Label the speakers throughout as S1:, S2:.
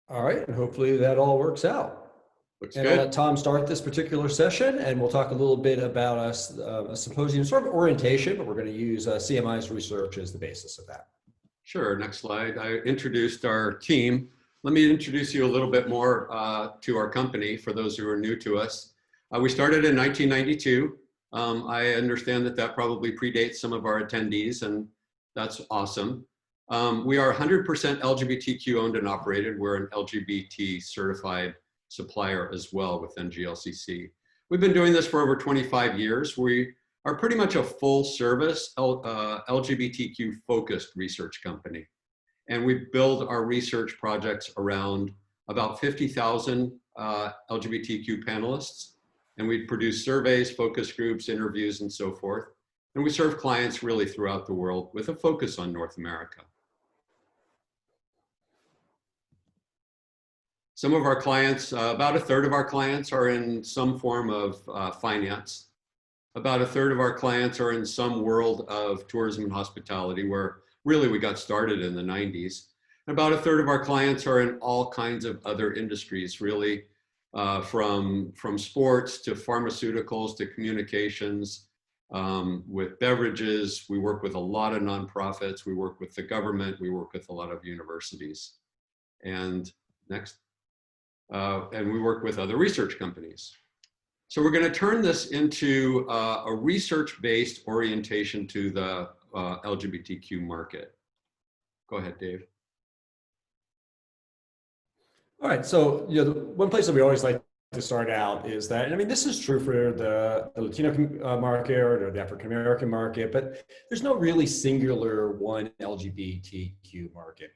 S1: All right, and hopefully that all works out.
S2: Looks
S1: And I'll
S2: good.
S1: let Tom start this particular session, and we'll talk a little bit about a symposium sort of orientation, but we're going to use CMI's research as the basis of that.
S2: Sure, next slide. I introduced our team. Let me introduce you a little bit more to our company for those who are new to us. We started in 1992. I understand that probably predates some of our attendees, and that's awesome. We are 100% LGBTQ owned and operated. We're an LGBT certified supplier as well with NGLCC. We've been doing this for over 25 years. We are pretty much a full service LGBTQ focused research company. And we build our research projects around about 50,000 LGBTQ panelists. And we produce surveys, focus groups, interviews, and so forth. And we serve clients really throughout the world with a focus on North America. Some of our clients, about a third of our clients are in some form of finance. About a third of our clients are in some world of tourism and hospitality, where really we got started in the 90s. And about a third of our clients are in all kinds of other industries, really, from sports to pharmaceuticals to communications, with beverages. We work with a lot of nonprofits. We work with the government. We work with a lot of universities. And next. And we work with other research companies. So we're going to turn this into a research-based orientation to the LGBTQ market. Go ahead, Dave.
S1: All right, so the one place that we always like to start out is that, and I mean, this is true for the Latino market or the African American market, but there's no really singular one LGBTQ market.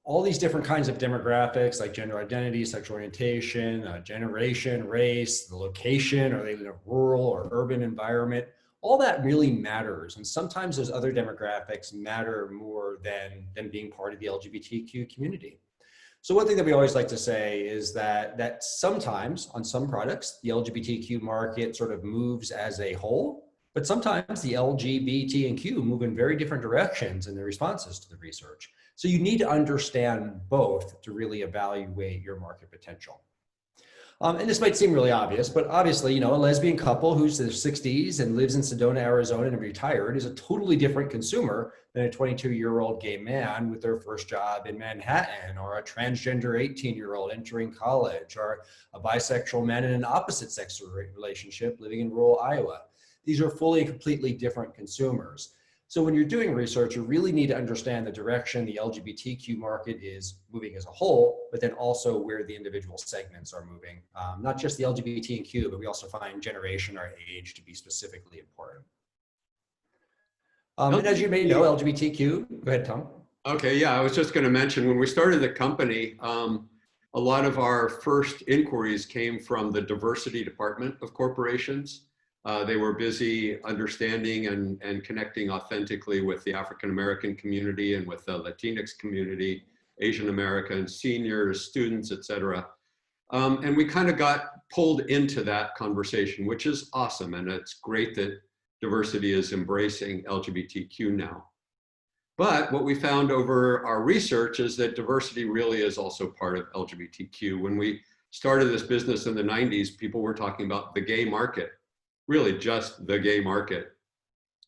S1: All these different kinds of demographics like gender identity, sexual orientation, generation, race, the location, are they in a rural or urban environment? All that really matters. And sometimes those other demographics matter more than being part of the LGBTQ community. So one thing that we always like to say is that sometimes on some products, the LGBTQ market sort of moves as a whole, but sometimes the LGBTQ move in very different directions in their responses to the research. So you need to understand both to really evaluate your market potential. And this might seem really obvious, but obviously, a lesbian couple who's in their 60s and lives in Sedona, Arizona and retired is a totally different consumer than a 22-year-old gay man with their first job in Manhattan, or a transgender 18-year-old entering college, or a bisexual man in an opposite sex relationship living in rural Iowa. These are fully and completely different consumers. So when you're doing research, you really need to understand the direction the LGBTQ market is moving as a whole, but then also where the individual segments are moving. Not just the LGBTQ, but we also find generation or age to be specifically important. And as you may know, LGBTQ, go ahead, Tom.
S2: Okay, yeah, I was just going to mention, when we started the company, a lot of our first inquiries came from the diversity department of corporations. They were busy understanding and connecting authentically with the African American community and with the Latinx community, Asian American, seniors, students, et cetera. And we kind of got pulled into that conversation, which is awesome. And it's great that diversity is embracing LGBTQ now. But what we found over our research is that diversity really is also part of LGBTQ. When we started this business in the 90s, people were talking about the gay market. Really just the gay market.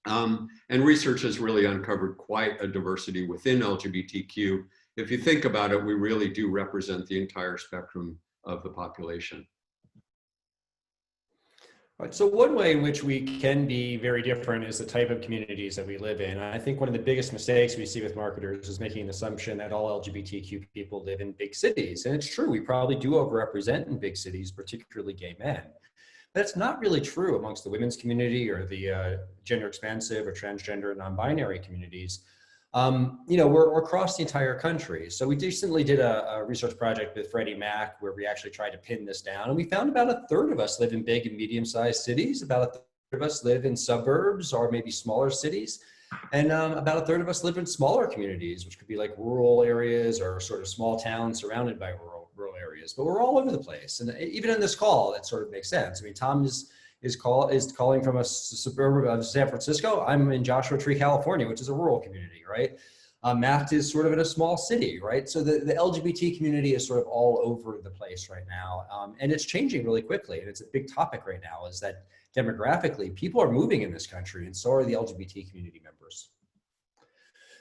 S2: And research has really uncovered quite a diversity within LGBTQ. If you think about it, we really do represent the entire spectrum of the population.
S1: Right, so one way in which we can be very different is the type of communities that we live in. I think one of the biggest mistakes we see with marketers is making an assumption that all LGBTQ people live in big cities. And it's true, we probably do overrepresent in big cities, particularly gay men. That's not really true amongst the women's community or the gender expansive or transgender and non-binary communities. We're across the entire country. So we recently did a research project with Freddie Mac where we actually tried to pin this down. And we found about a third of us live in big and medium-sized cities. About a third of us live in suburbs or maybe smaller cities. And about a third of us live in smaller communities, which could be like rural areas or sort of small towns surrounded by rural areas. But we're all over the place. And even in this call, that sort of makes sense. I mean, Tom is calling from a suburb of San Francisco. I'm in Joshua Tree, California, which is a rural community, right? Matt is sort of in a small city, right? So the LGBT community is sort of all over the place right now. And it's changing really quickly. And it's a big topic right now, is that demographically, people are moving in this country, and so are the LGBT community members.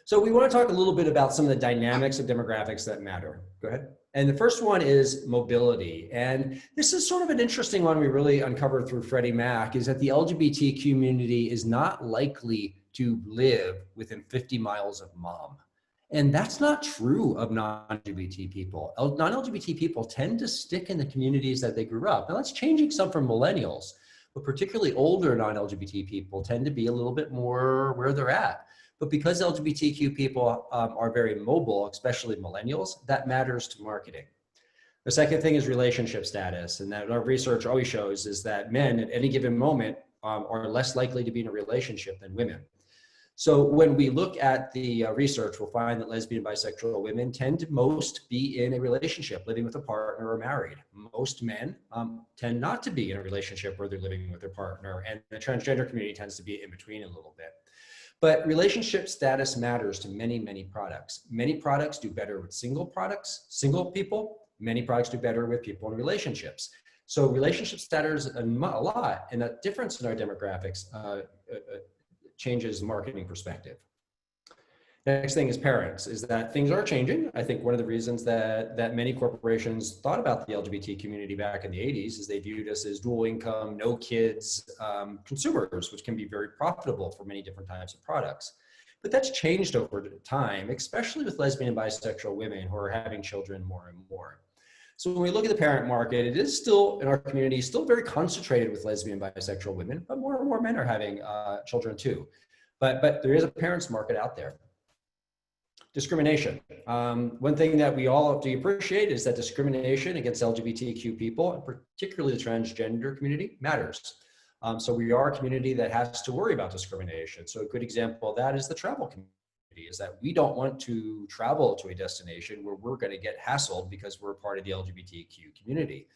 S1: So we want to talk a little bit about some of the dynamics of demographics that matter. Go ahead. And the first one is mobility. And this is sort of an interesting one we really uncovered through Freddie Mac, is that the LGBT community is not likely to live within 50 miles of mom. And that's not true of non-LGBT people. Non-LGBT people tend to stick in the communities that they grew up. Now that's changing some for millennials, but particularly older non-LGBT people tend to be a little bit more where they're at. But because LGBTQ people are very mobile, especially millennials, that matters to marketing. The second thing is relationship status, and that our research always shows is that men at any given moment are less likely to be in a relationship than women. So when we look at the research, we'll find that lesbian, bisexual women tend to most be in a relationship, living with a partner or married. Most men tend not to be in a relationship where they're living with their partner, and the transgender community tends to be in between a little bit. But relationship status matters to many, many products. Many products do better with single people. Many products do better with people in relationships. So relationship status a lot, and that difference in our demographics changes marketing perspective. Next thing is parents, is that things are changing. I think one of the reasons that many corporations thought about the LGBT community back in the 80s is they viewed us as dual income, no kids consumers, which can be very profitable for many different types of products. But that's changed over time, especially with lesbian and bisexual women who are having children more and more. So when we look at the parent market, it is still, in our community, still very concentrated with lesbian and bisexual women, but more and more men are having children too. But there is a parents market out there. Discrimination. One thing that we all have to appreciate is that discrimination against LGBTQ people, and particularly the transgender community, matters. So we are a community that has to worry about discrimination. So a good example of that is the travel community, is that we don't want to travel to a destination where we're going to get hassled because we're a part of the LGBTQ community.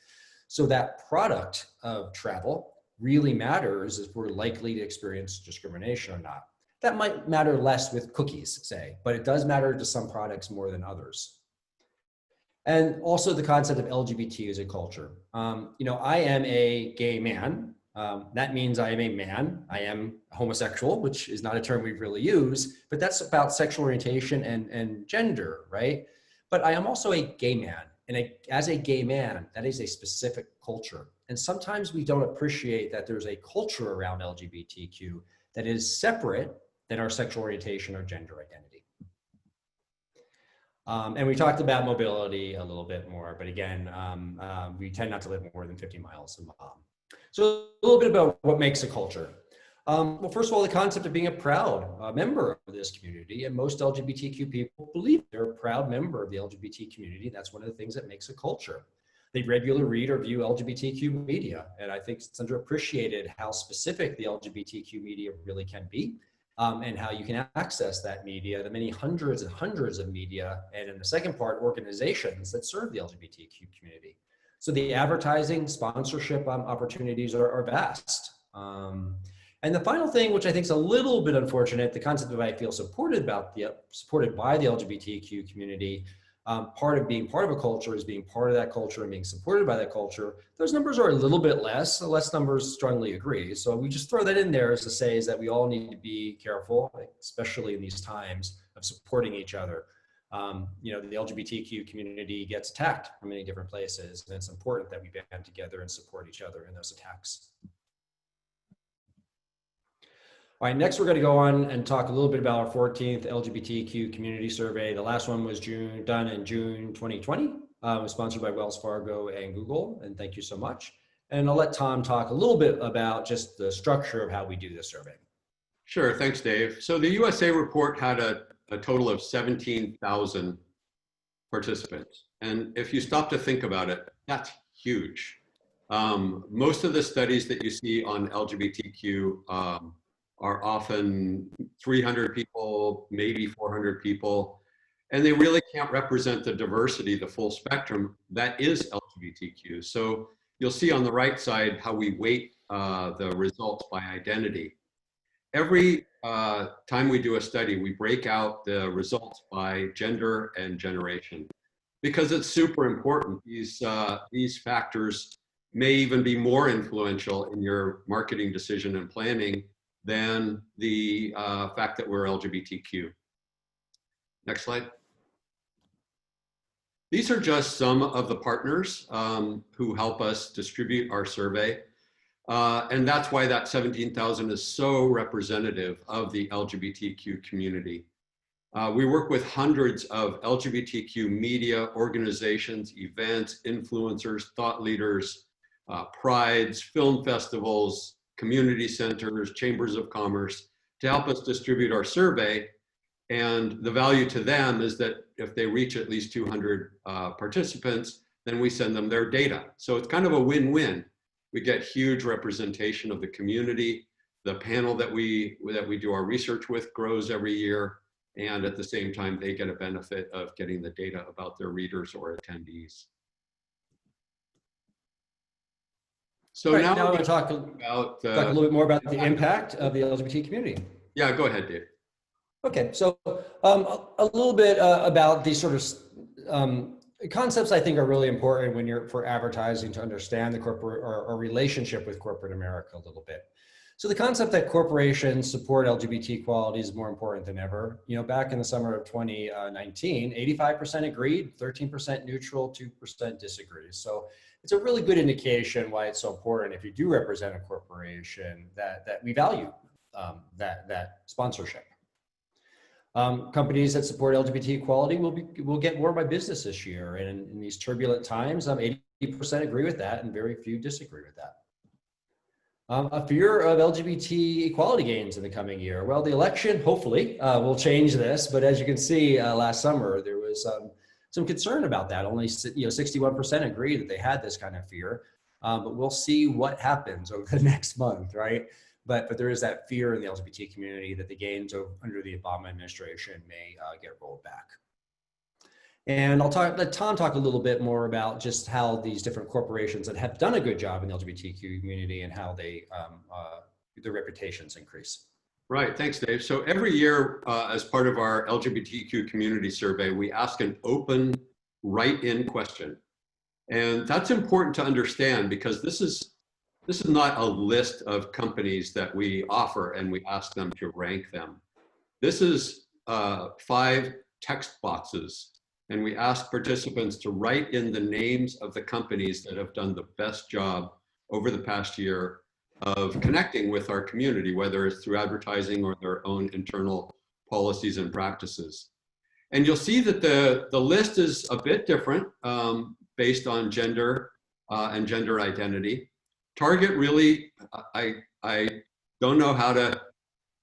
S1: So that product of travel really matters if we're likely to experience discrimination or not. That might matter less with cookies, say, but it does matter to some products more than others. And also the concept of LGBT as a culture. I am a gay man. That means I am a man. I am homosexual, which is not a term we really use, but that's about sexual orientation and gender, right? But I am also a gay man. And as a gay man, that is a specific culture. And sometimes we don't appreciate that there's a culture around LGBTQ that is separate than our sexual orientation or gender identity. And we talked about mobility a little bit more, but again, we tend not to live more than 50 miles from mom. So a little bit about what makes a culture. Well, first of all, the concept of being a proud member of this community, and most LGBTQ people believe they're a proud member of the LGBT community. That's one of the things that makes a culture. They regularly read or view LGBTQ media, and I think it's underappreciated how specific the LGBTQ media really can be. And how you can access that media, the many hundreds and hundreds of media, and in the second part, organizations that serve the LGBTQ community. So the advertising, sponsorship opportunities are vast. And the final thing, which I think is a little bit unfortunate, the concept of I feel supported by the LGBTQ community, part of being part of a culture is being part of that culture and being supported by that culture. Those numbers are a little bit less. The less numbers strongly agree. So we just throw that in there as to say is that we all need to be careful, especially in these times of supporting each other. The LGBTQ community gets attacked from many different places, and it's important that we band together and support each other in those attacks. All right, next we're going to go on and talk a little bit about our 14th LGBTQ Community Survey. The last one was done in June 2020. It was sponsored by Wells Fargo and Google, and thank you so much. And I'll let Tom talk a little bit about just the structure of how we do this survey.
S2: Sure, thanks, Dave. So the USA report had a total of 17,000 participants. And if you stop to think about it, that's huge. Most of the studies that you see on LGBTQ are often 300 people, maybe 400 people, and they really can't represent the diversity, the full spectrum that is LGBTQ. So you'll see on the right side how we weight the results by identity. every time we do a study, we break out the results by gender and generation because it's super important. These factors may even be more influential in your marketing decision and planning than the fact that we're LGBTQ. Next slide. These are just some of the partners who help us distribute our survey. And that's why that 17,000 is so representative of the LGBTQ community. We work with hundreds of LGBTQ media organizations, events, influencers, thought leaders, prides, film festivals, community centers, chambers of commerce to help us distribute our survey. And the value to them is that if they reach at least 200 participants, then we send them their data. So it's kind of a win-win. We get huge representation of the community. The panel that we do our research with grows every year. And at the same time, they get a benefit of getting the data about their readers or attendees. So
S1: right,
S2: now
S1: I want to
S2: talk
S1: talk a little bit more about the impact of the LGBT community.
S2: Yeah, go ahead, Dave.
S1: Okay, so a little bit about these sort of concepts I think are really important when you're for advertising to understand the corporate or relationship with corporate America a little bit. So the concept that corporations support LGBT equality is more important than ever. You know, back in the summer of 2019, 85% agreed, 13% neutral, 2% disagreed. So it's a really good indication why it's so important if you do represent a corporation that we value that sponsorship. Companies that support LGBT equality will get more by business this year. And in these turbulent times, 80% agree with that and very few disagree with that. A fear of LGBT equality gains in the coming year. Well, the election hopefully will change this, but as you can see last summer, there was some concern about that. Only 61% agree that they had this kind of fear, but we'll see what happens over the next month, right? But there is that fear in the LGBT community that the gains under the Obama administration may get rolled back. And let Tom talk a little bit more about just how these different corporations that have done a good job in the LGBTQ community and how their reputations increase.
S2: Right, thanks, Dave. So every year, as part of our LGBTQ community survey, we ask an open, write-in question. And that's important to understand because this is not a list of companies that we offer and we ask them to rank them. This is 5 text boxes, and we ask participants to write in the names of the companies that have done the best job over the past year of connecting with our community, whether it's through advertising or their own internal policies and practices. And you'll see that the list is a bit different based on gender and gender identity. Target really, I don't know how to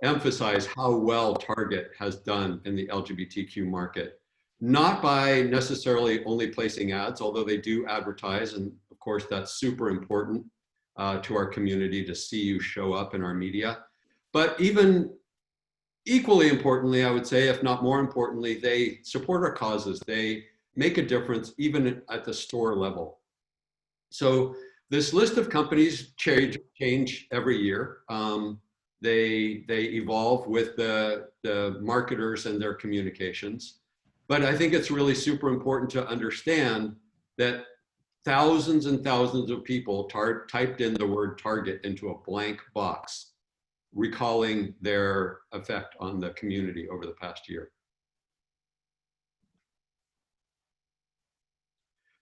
S2: emphasize how well Target has done in the LGBTQ market. Not by necessarily only placing ads, although they do advertise, and of course that's super important to our community to see you show up in our media. But even equally importantly, I would say, if not more importantly, they support our causes. They make a difference even at the store level. So this list of companies change every year. They evolve with the marketers and their communications. But I think it's really super important to understand that thousands and thousands of people typed in the word Target into a blank box, recalling their effect on the community over the past year.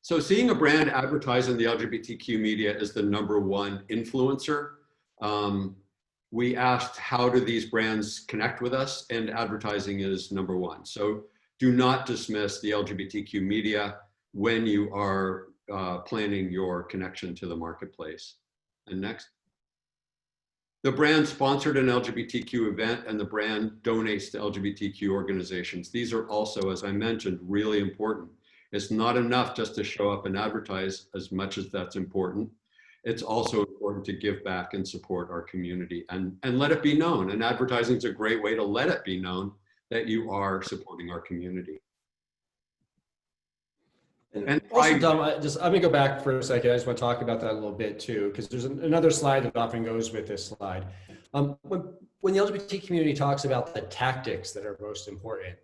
S2: So seeing a brand advertise in the LGBTQ media is the #1 influencer. We asked, how do these brands connect with us? And advertising is #1. So do not dismiss the LGBTQ media when you are planning your connection to the marketplace. And next. The brand sponsored an LGBTQ event and the brand donates to LGBTQ organizations. These are also, as I mentioned, really important. It's not enough just to show up and advertise, as much as that's important. It's also important to give back and support our community and let it be known. And advertising is a great way to let it be known that you are supporting our community.
S1: And also, Tom, I'm going to go back for a second. I just want to talk about that a little bit too, because there's another slide that often goes with this slide. When the LGBT community talks about the tactics that are most important,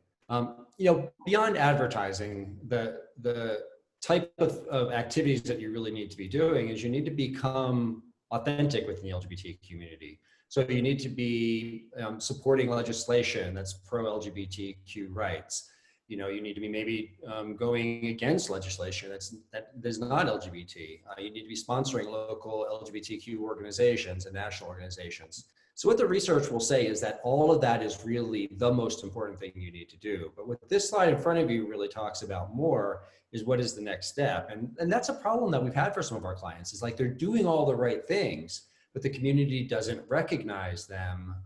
S1: beyond advertising, the type of activities that you really need to be doing is you need to become authentic within the LGBT community. So you need to be supporting legislation that's pro-LGBTQ rights. You need to be maybe going against legislation that is not LGBT. You need to be sponsoring local LGBTQ organizations and national organizations. So what the research will say is that all of that is really the most important thing you need to do. But what this slide in front of you really talks about more is what is the next step. And that's a problem that we've had for some of our clients, is like they're doing all the right things, but the community doesn't recognize them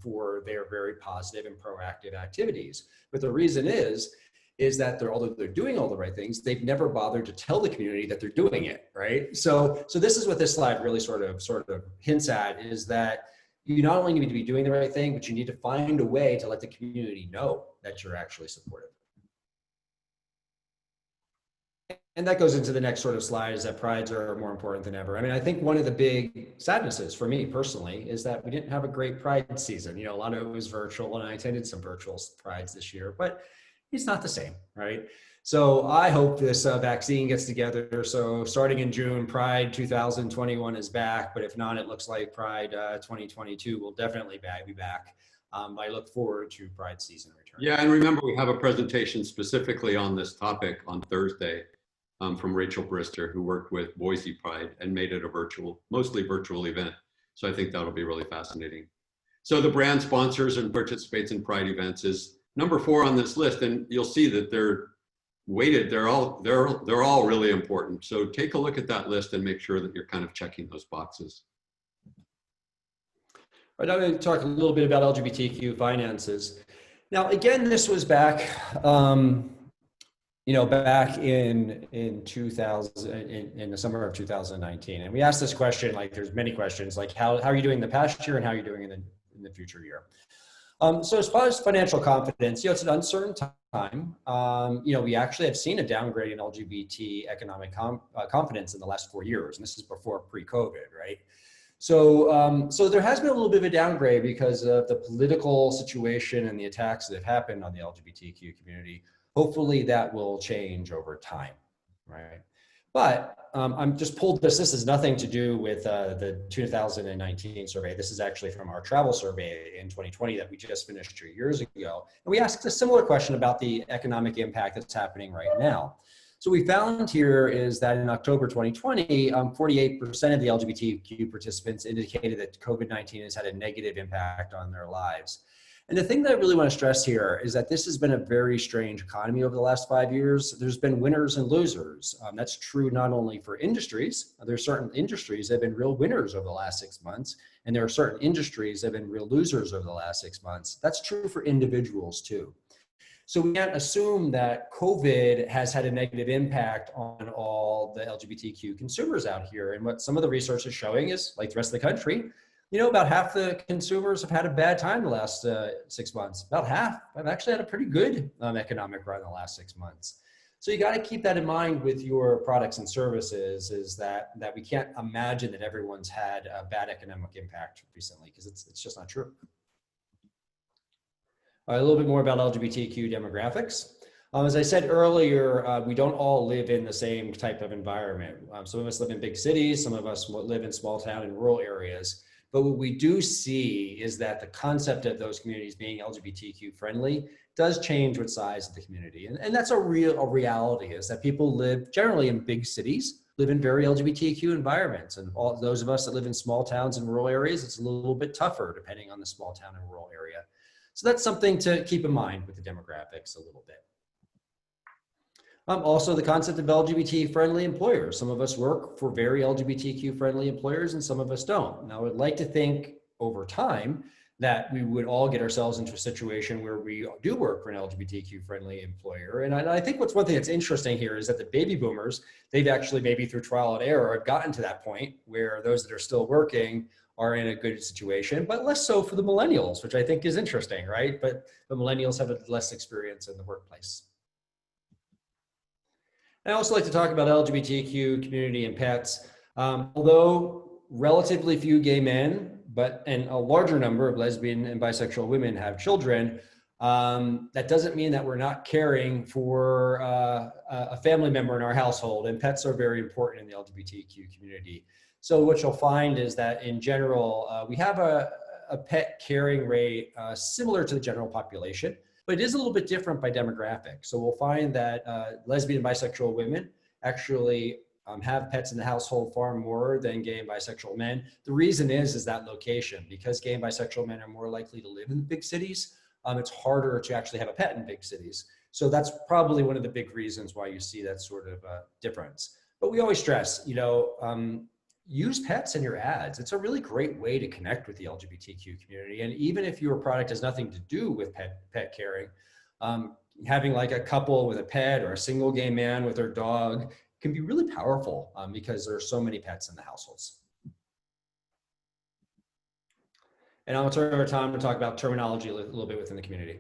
S1: for their very positive and proactive activities. But the reason is that although they're doing all the right things, they've never bothered to tell the community that they're doing it, right? So this is what this slide really sort of hints at, is that you not only need to be doing the right thing, but you need to find a way to let the community know that you're actually supportive. And that goes into the next sort of slide, is that prides are more important than ever. I mean, I think one of the big sadnesses for me personally is that we didn't have a great pride season. A lot of it was virtual, and I attended some virtual prides this year, but it's not the same, right? So I hope this vaccine gets together. So starting in June, Pride 2021 is back, but if not, it looks like Pride 2022 will definitely be back. I look forward to Pride season return.
S2: Yeah, and remember, we have a presentation specifically on this topic on Thursday from Rachel Brister, who worked with Boise Pride and made it a mostly virtual event. So I think that'll be really fascinating. So the brand sponsors and participates in Pride events is number 4 on this list, and you'll see that they're weighted. They're all really important. So take a look at that list and make sure that you're kind of checking those boxes.
S1: All right, I'm going to talk a little bit about LGBTQ finances. Now, again, this was back, back in 2000, in the summer of 2019, and we asked this question. Like, there's many questions, like how are you doing the past year and how are you doing in the future year? So as far as financial confidence, it's an uncertain time. We actually have seen a downgrade in LGBT economic confidence in the last 4 years, and this is before pre-COVID, right? So there has been a little bit of a downgrade because of the political situation and the attacks that have happened on the LGBTQ community. Hopefully that will change over time, right? But I'm just pulled this. This has nothing to do with the 2019 survey. This is actually from our travel survey in 2020 that we just finished 2 years ago. And we asked a similar question about the economic impact that's happening right now. So we found here is that in October 2020, 48% of the LGBTQ participants indicated that COVID-19 has had a negative impact on their lives. And the thing that I really want to stress here is that this has been a very strange economy over the last 5 years. There's been winners and losers. That's true not only for industries. There's certain industries that have been real winners over the last 6 months, and there are certain industries that have been real losers over the last 6 months. That's true for individuals too. So we can't assume that COVID has had a negative impact on all the LGBTQ consumers out here. And what some of the research is showing is, like the rest of the country, about half the consumers have had a bad time the last 6 months. About half have actually had a pretty good economic run in the last 6 months. So you got to keep that in mind with your products and services, is that we can't imagine that everyone's had a bad economic impact recently, because it's just not true. A little bit more about LGBTQ demographics. As I said earlier, we don't all live in the same type of environment. Some of us live in big cities, some of us live in small town and rural areas. But what we do see is that the concept of those communities being LGBTQ friendly does change with size of the community. And that's a reality, is that people live generally in big cities, live in very LGBTQ environments. And all those of us that live in small towns and rural areas, it's a little bit tougher depending on the small town and rural area. So that's something to keep in mind with the demographics a little bit. Also, the concept of LGBT-friendly employers. Some of us work for very LGBTQ-friendly employers, and some of us don't. Now, I would like to think over time that we would all get ourselves into a situation where we do work for an LGBTQ-friendly employer. And I think one thing that's interesting here is that the baby boomers, they've actually, maybe through trial and error, have gotten to that point where those that are still working are in a good situation, but less so for the millennials, which I think is interesting, right? But the millennials have less experience in the workplace. I also like to talk about LGBTQ community and pets. Although relatively few gay men and a larger number of lesbian and bisexual women have children, that doesn't mean that we're not caring for a family member in our household, and pets are very important in the LGBTQ community. So what you'll find is that in general, we have a pet caring rate similar to the general population, but it is a little bit different by demographic. So we'll find that lesbian and bisexual women actually have pets in the household far more than gay and bisexual men. The reason is that location, because gay and bisexual men are more likely to live in big cities. It's harder to actually have a pet in big cities. So that's probably one of the big reasons why you see that sort of difference. But we always stress, use pets in your ads. It's a really great way to connect with the LGBTQ community. And even if your product has nothing to do with pet caring, having like a couple with a pet or a single gay man with their dog can be really powerful because there are so many pets in the households. And I'll turn over time to talk about terminology a little bit within the community.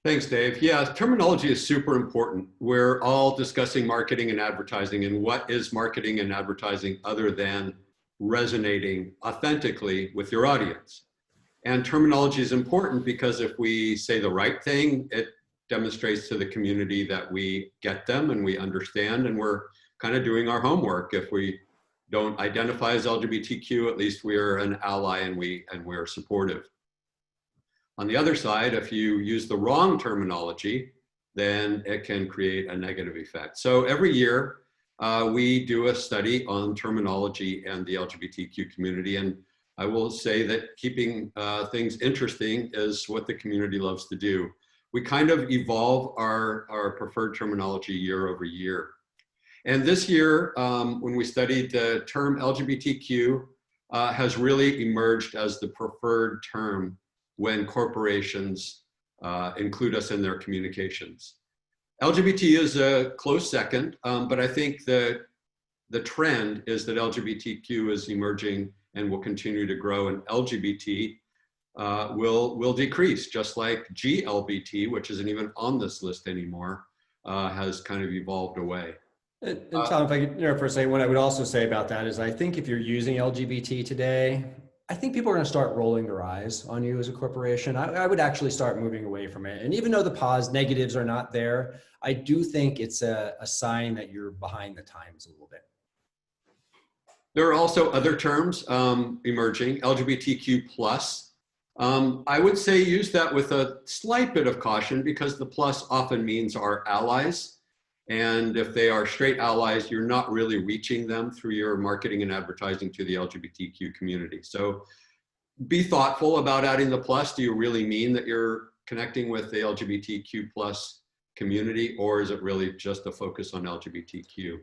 S2: Thanks, Dave. Yeah, terminology is super important. We're all discussing marketing and advertising, and what is marketing and advertising other than resonating authentically with your audience? And terminology is important because if we say the right thing, it demonstrates to the community that we get them and we understand, and we're kind of doing our homework. If we don't identify as LGBTQ, at least we're an ally and we're supportive. On the other side, if you use the wrong terminology, then it can create a negative effect. So every year we do a study on terminology and the LGBTQ community. And I will say that keeping things interesting is what the community loves to do. We kind of evolve our preferred terminology year over year. And this year, when we studied, the term LGBTQ has really emerged as the preferred term when corporations include us in their communications. LGBT is a close second, but I think the trend is that LGBTQ is emerging and will continue to grow, and LGBT will decrease, just like GLBT, which isn't even on this list anymore, has kind of evolved away.
S1: And Tom, if I could, for a second, what I would also say about that is I think if you're using LGBT today, I think people are going to start rolling their eyes on you as a corporation. I would actually start moving away from it. And even though the negatives are not there, I do think it's a sign that you're behind the times a little bit.
S2: There are also other terms emerging, LGBTQ plus. I would say use that with a slight bit of caution because the plus often means our allies. And if they are straight allies, you're not really reaching them through your marketing and advertising to the LGBTQ community. So be thoughtful about adding the plus. Do you really mean that you're connecting with the LGBTQ plus community, or is it really just a focus on LGBTQ?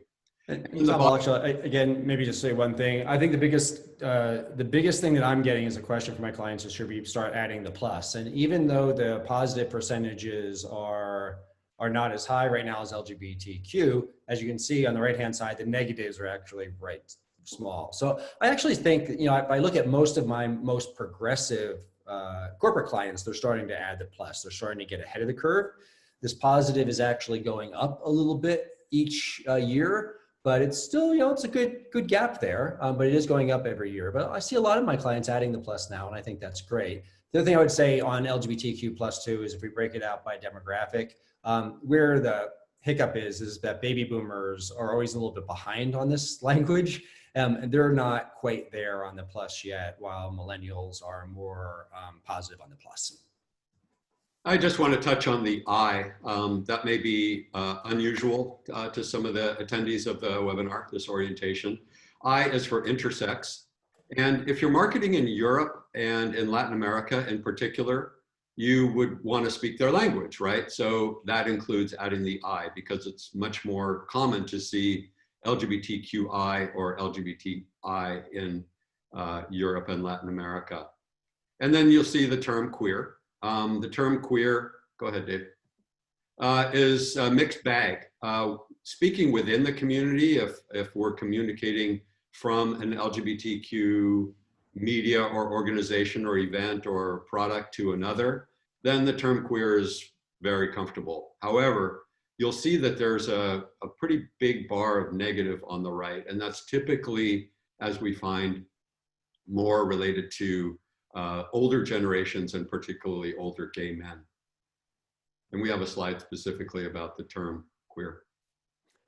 S1: And Tom, I'll actually, again, maybe just say one thing. I think the biggest thing that I'm getting as a question from my clients is should we start adding the plus? And even though the positive percentages are not as high right now as LGBTQ, as you can see on the right-hand side, the negatives are actually right small. So I actually think, if I look at most of my most progressive corporate clients, they're starting to add the plus. They're starting to get ahead of the curve. This positive is actually going up a little bit each year, but it's still, it's a good gap there, but it is going up every year. But I see a lot of my clients adding the plus now, and I think that's great. The other thing I would say on LGBTQ plus too is if we break it out by demographic, where the hiccup is that baby boomers are always a little bit behind on this language. And they're not quite there on the plus yet, while millennials are more positive on the plus.
S2: I just want to touch on the I. That may be unusual to some of the attendees of the webinar, this orientation. I is for intersex. And if you're marketing in Europe and in Latin America in particular, you would want to speak their language, right? So that includes adding the I because it's much more common to see LGBTQI or LGBTI in Europe and Latin America. And then you'll see the term queer. The term queer, go ahead, Dave, is a mixed bag. Speaking within the community, if we're communicating from an LGBTQ media or organization or event or product to another, then the term queer is very comfortable. However, you'll see that there's a pretty big bar of negative on the right, and that's typically, as we find, more related to older generations and particularly older gay men. And we have a slide specifically about the term queer.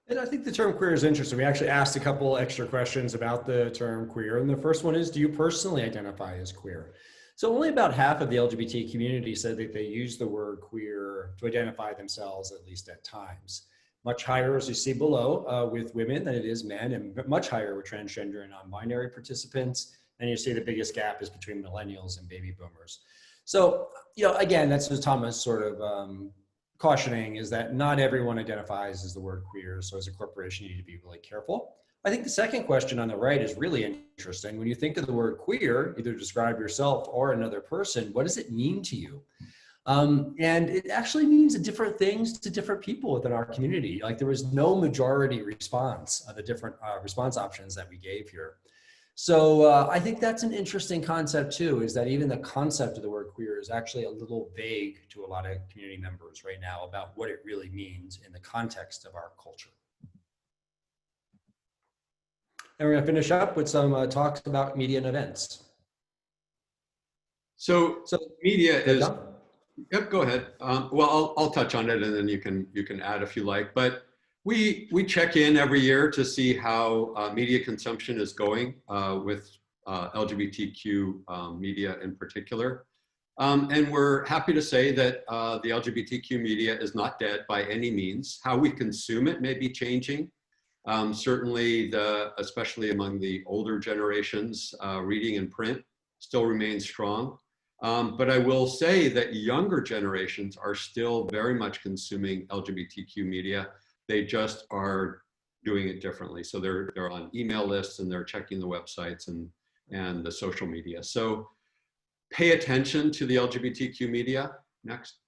S1: And I think the term queer is interesting. We actually asked a couple extra questions about the term queer. And the first one is, do you personally identify as queer? So only about half of the LGBT community said that they use the word queer to identify themselves, at least at times. Much higher, as you see below, with women than it is men, and much higher with transgender and non-binary participants. And you see the biggest gap is between millennials and baby boomers. So, again, that's what Thomas sort of cautioning, is that not everyone identifies as the word queer. So as a corporation, you need to be really careful. I think the second question on the right is really interesting. When you think of the word queer, either describe yourself or another person, what does it mean to you? And it actually means different things to different people within our community. Like, there was no majority response of the different response options that we gave here. So I think that's an interesting concept too, is that even the concept of the word queer is actually a little vague to a lot of community members right now about what it really means in the context of our culture. And we're going to finish up with some talks about media and events.
S2: So media is,
S1: Done?
S2: yep, go ahead. Well, I'll touch on it, and then you can add if you like. But we check in every year to see how media consumption is going with LGBTQ media in particular. And we're happy to say that the LGBTQ media is not dead by any means. How we consume it may be changing. Certainly, especially among the older generations, reading and print still remains strong. But I will say that younger generations are still very much consuming LGBTQ media. They just are doing it differently. So they're on email lists, and they're checking the websites and the social media. So pay attention to the LGBTQ media. Next.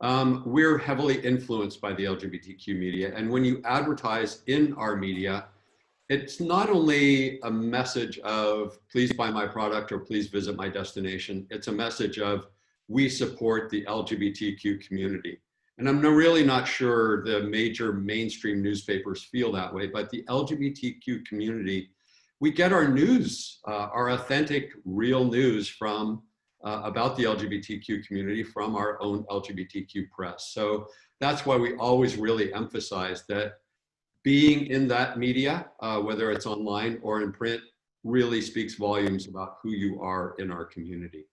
S2: We're heavily influenced by the LGBTQ media. And when you advertise in our media, it's not only a message of please buy my product or please visit my destination. It's a message of we support the LGBTQ community. And I'm really not sure the major mainstream newspapers feel that way, but the LGBTQ community, we get our news, our authentic, real news from about the LGBTQ community from our own LGBTQ press. So that's why we always really emphasize that being in that media, whether it's online or in print, really speaks volumes about who you are in our community.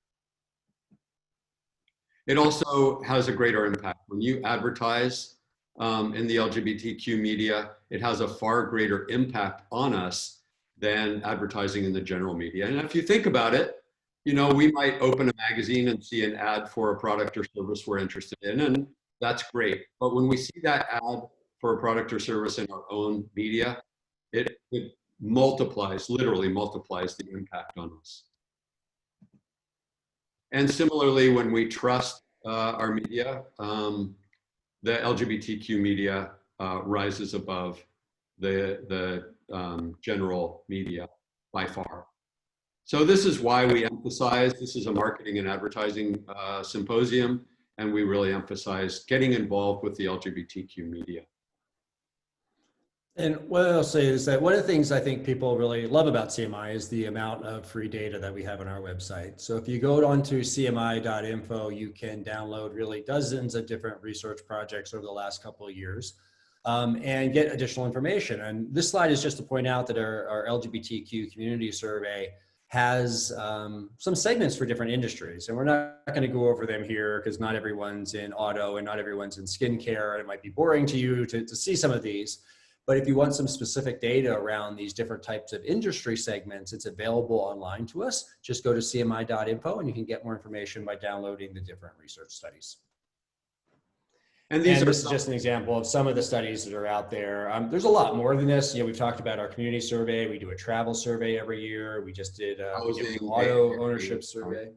S2: It also has a greater impact. When you advertise in the LGBTQ media, it has a far greater impact on us than advertising in the general media. And if you think about it, we might open a magazine and see an ad for a product or service we're interested in, and that's great. But when we see that ad for a product or service in our own media, it multiplies, literally multiplies the impact on us. And similarly, when we trust our media, the LGBTQ media rises above the general media by far. So this is why we emphasize, this is a marketing and advertising symposium, and we really emphasize getting involved with the LGBTQ media.
S1: And what I'll say is that one of the things I think people really love about CMI is the amount of free data that we have on our website. So if you go onto cmi.info, you can download really dozens of different research projects over the last couple of years and get additional information. And this slide is just to point out that our LGBTQ community survey has some segments for different industries. And we're not going to go over them here because not everyone's in auto and not everyone's in skincare. It might be boring to you to see some of these. But if you want some specific data around these different types of industry segments, it's available online to us. Just go to cmi.info and you can get more information by downloading the different research studies. And this is just an example of some of the studies that are out there. There's a lot more than this. We've talked about our community survey. We do a travel survey every year. We just did an auto ownership survey.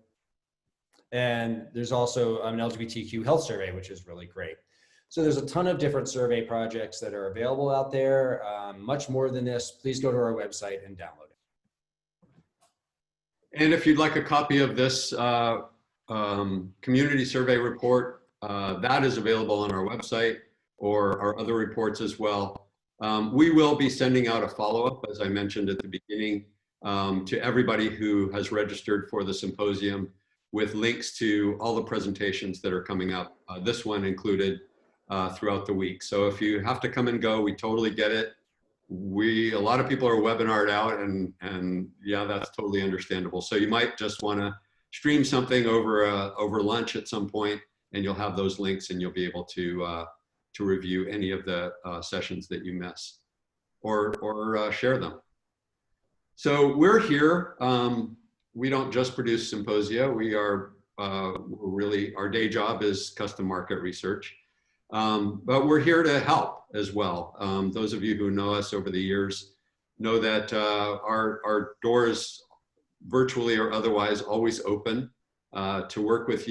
S1: And there's also an LGBTQ health survey, which is really great. So there's a ton of different survey projects that are available out there. Much more than this, please go to our website and download it.
S2: And if you'd like a copy of this community survey report, that is available on our website or our other reports as well. We will be sending out a follow-up, as I mentioned at the beginning, to everybody who has registered for the symposium with links to all the presentations that are coming up, this one included, throughout the week. So if you have to come and go, we totally get it. A lot of people are webinared out, and yeah, that's totally understandable. So you might just want to stream something over lunch at some point, and you'll have those links, and you'll be able to review any of the sessions that you miss, or share them. So we're here. We don't just produce symposia. We're really, our day job is custom market research. But we're here to help as well. Those of you who know us over the years know that our doors, virtually or otherwise, always open to work with you.